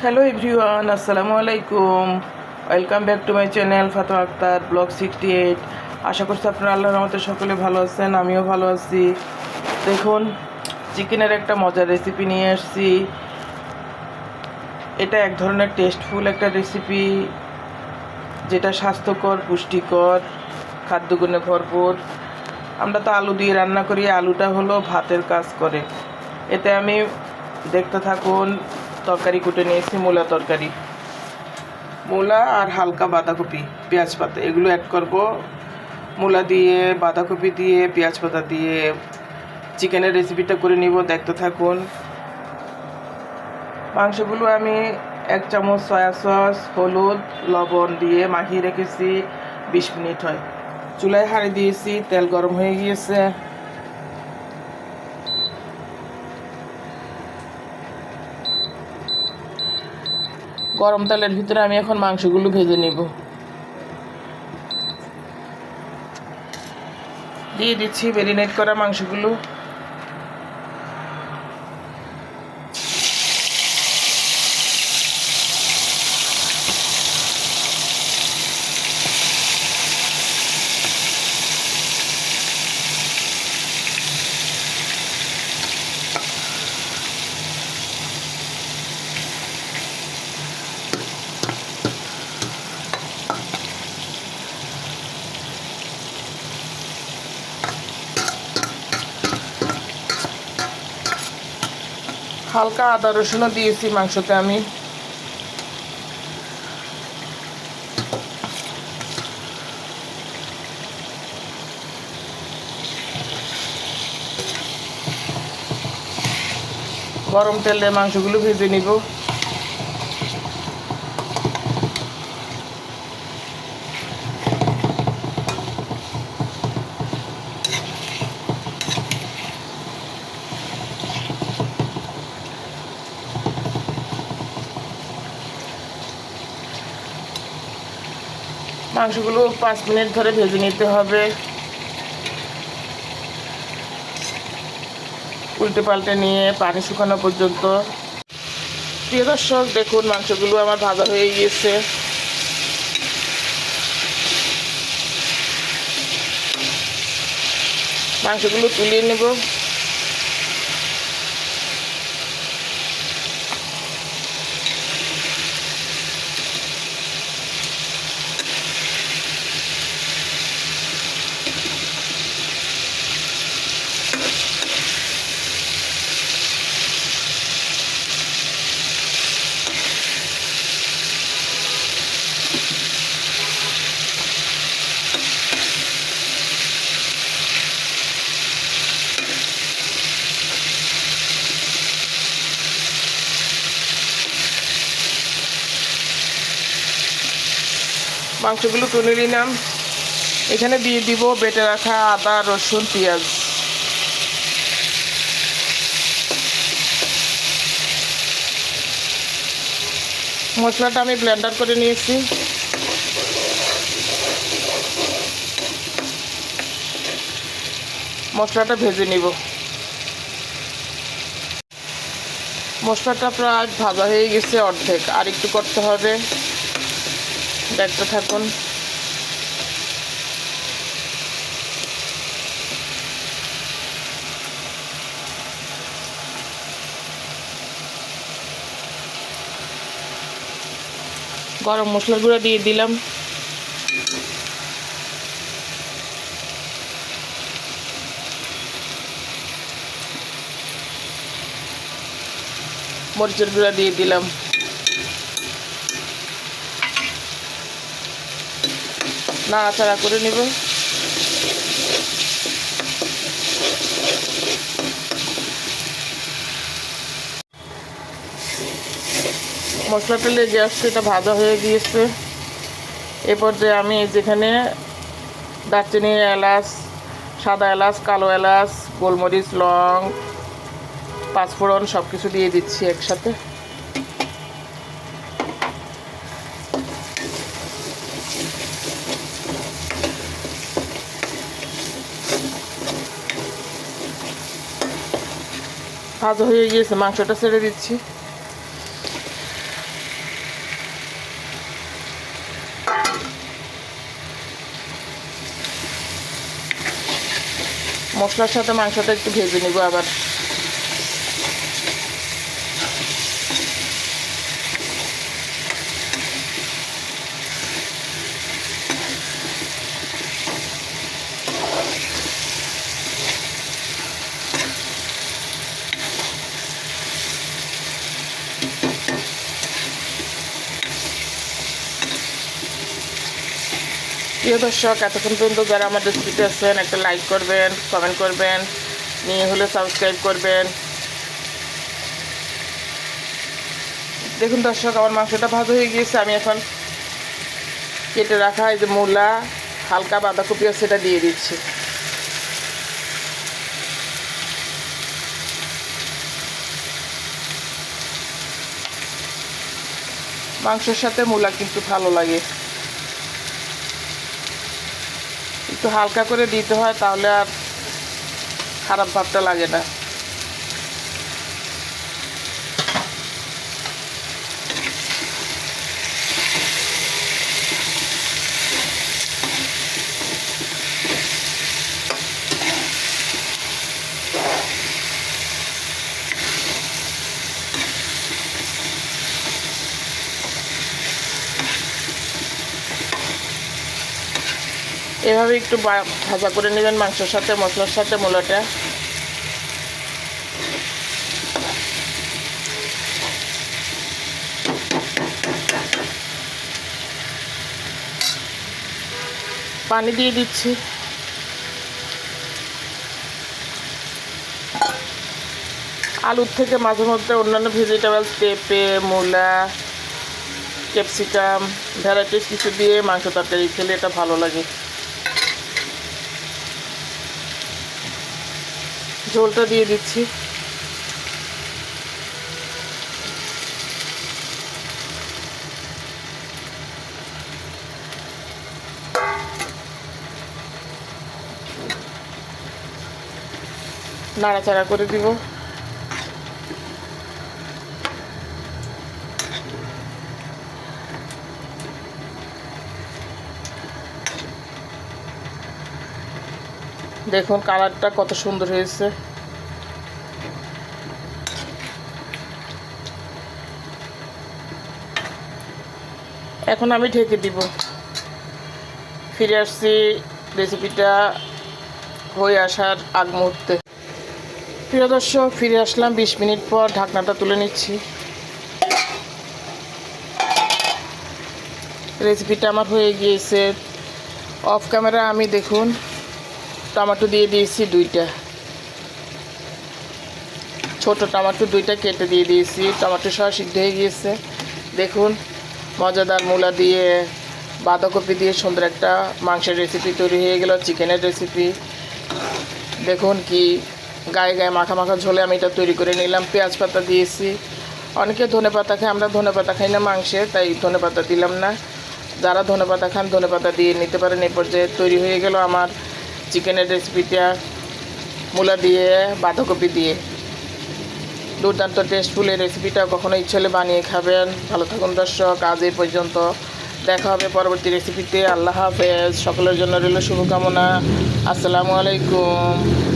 Hello everyone, আসসালামু আলাইকুম। Welcome back to my channel Fatema Akter blog 68। আশা করছি আপনারা আল্লাহর রহমতে সকলে ভালো আছেন, আমিও ভালো আছি। দেখুন, চিকেনের একটা মজার রেসিপি নিয়ে আসছি। এটা এক ধরনের টেস্টফুল একটা রেসিপি, যেটা স্বাস্থ্যকর, পুষ্টিকর, খাদ্যগুণে ভরপুর। আমরা তো আলু দিয়ে রান্না করি, আলুটা হলো ভাতের কাজ করে। এতে আমি, দেখতে থাকুন, তরকারি কুটে নিয়েছি, মূলা তরকারি, মূলা আর হালকা বাঁধাকপি, পেঁয়াজ পাতা, এগুলো অ্যাড করব। মূলা দিয়ে, বাঁধাকপি দিয়ে, পেঁয়াজ পাতা দিয়ে চিকেনের রেসিপিটা করে নিব, দেখতে থাকুন। মাংসগুলো আমি 1 চামচ সয়া সস, হলুদ, লবণ দিয়ে মাখিয়ে রেখেছি, 20 মিনিট হয়। চুলায় হাঁড়ি দিয়েছি, তেল গরম হয়ে গিয়েছে। গরম তেলের ভিতরে আমি এখন মাংসগুলো ভেজে নিব। দিয়ে দিচ্ছি ম্যারিনেট করা মাংসগুলো। হালকা আদা রসুনও দিয়েছি মাংসতে আমি। গরম তেলে মাংসগুলো ভেজে নিব। মাংসগুলো 5 মিনিট ধরে ভেজে নিতে হবে, উল্টে পাল্টে নিয়ে পানি শুকানো পর্যন্ত। প্রিয় দর্শক, দেখুন মাংসগুলো আমার ভাজা হয়ে গিয়েছে। মাংসগুলো তুলিয়ে নেব। মাংসগুলো তুলে নিলাম। এখানে দিয়ে দিব বেটে রাখা আদা, রসুন, পেঁয়াজ। মশলাটা আমি ব্লেন্ডার করে নিয়েছি। মশলাটা ভেজে নিব। মশলাটা প্রায় ভাজা হয়ে গেছে অর্ধেক, আর একটু করতে হবে, দেখতে থাকুন। গরম মশলার গুঁড়া দিয়ে দিলাম। মরিচের গুঁড়া দিয়ে দিলাম। নাড়াচাড়া করে নেব। মশলাটা লেগে আসছে, এটা ভাজা হয়ে গিয়েছে। এ পর্যায়ে আমি যেখানে দারচিনি, এলাচ, সাদা এলাচ, কালো এলাচ, গোলমরিচ, লং, পাঁচফোড়ন সব কিছু দিয়ে দিচ্ছি একসাথে। ভাজা হয়ে গিয়েছে, মাংসটা ছেড়ে দিচ্ছি। মশলার সাথে মাংসটা একটু ভেজে নিব আবার। প্রিয় দর্শক, এতক্ষণ পর্যন্ত যারা আমার রেসিপিতে আছেন একটা লাইক করবেন, কমেন্ট করবেন, নিয়ে হলে সাবস্ক্রাইব করবেন। দেখুন দর্শক, আমার মাংসটা ভাজা হয়ে গিয়েছে। আমি এখন কেটে রাখা এই যে মূলা, হালকা বাঁধাকপি আছে সেটা দিয়ে দিচ্ছি। মাংসের সাথে মূলা কিন্তু ভালো লাগে, একটু হালকা করে দিতে হয়, তাহলে আর খারাপ ভাবটা লাগে না। এভাবে একটু ভাজা করে নেবেন মাংসের সাথে, মশলার সাথে মূলাটা। পানি দিয়ে দিচ্ছি। আলুর থেকে মাঝে মধ্যে অন্যান্য ভেজিটেবলস, পেঁপে, মূলা, ক্যাপসিকাম, ভ্যারাইটিস কিছু দিয়ে মাংস তরকারি খেলে এটা ভালো লাগে। ঝোলটা দিয়ে দিচ্ছি। নাড়াচাড়া করে দিব। দেখুন কালারটা কত সুন্দর হয়েছে। এখন আমি ঢেকে দিব। ফিরে আসছি রেসিপিটা হয়ে আসার আগ মুহূর্তে। প্রিয় দর্শক, ফিরে আসলাম 20 মিনিট পর। ঢাকনাটা তুলে নিচ্ছি। রেসিপিটা আমার হয়ে গিয়েছে। অফ ক্যামেরা আমি দেখুন টমেটো দিয়ে দিয়েছি 2টা, ছোট টমেটো 2টা কেটে দিয়ে দিয়েছি। টমেটো সহ সিদ্ধ হয়ে গিয়েছে। দেখুন মজাদার মূলা দিয়ে, বাঁধাকপি দিয়ে সুন্দর একটা মাংসের রেসিপি তৈরি হয়ে গেল, চিকেনের রেসিপি। দেখুন কি গায়ে গায়ে মাখা মাখা ঝোলে আমি এটা তৈরি করে নিলাম। পেঁয়াজ পাতা দিয়েছি। অনেকে ধনেপাতা খায়, আমরা ধনেপাতা খাই না মাংসে, তাই ধনেপাতা দিলাম না। যারা ধনেপাতা খান ধনেপাতা দিয়ে নিতে পারেন। এই পর্যায়ে তৈরি হয়ে গেল আমার চিকেনের রেসিপিটা, মূলা দিয়ে, বাঁধাকপি দিয়ে। দুর্দান্ত টেস্টফুল এই রেসিপিটা কখনো ইচ্ছে হলে বানিয়ে খাবেন। ভালো থাকুন দর্শক, আজ এই পর্যন্ত। দেখা হবে পরবর্তী রেসিপিতে। আল্লাহ হাফেজ। সকলের জন্য রইল শুভকামনা। আসসালামু আলাইকুম।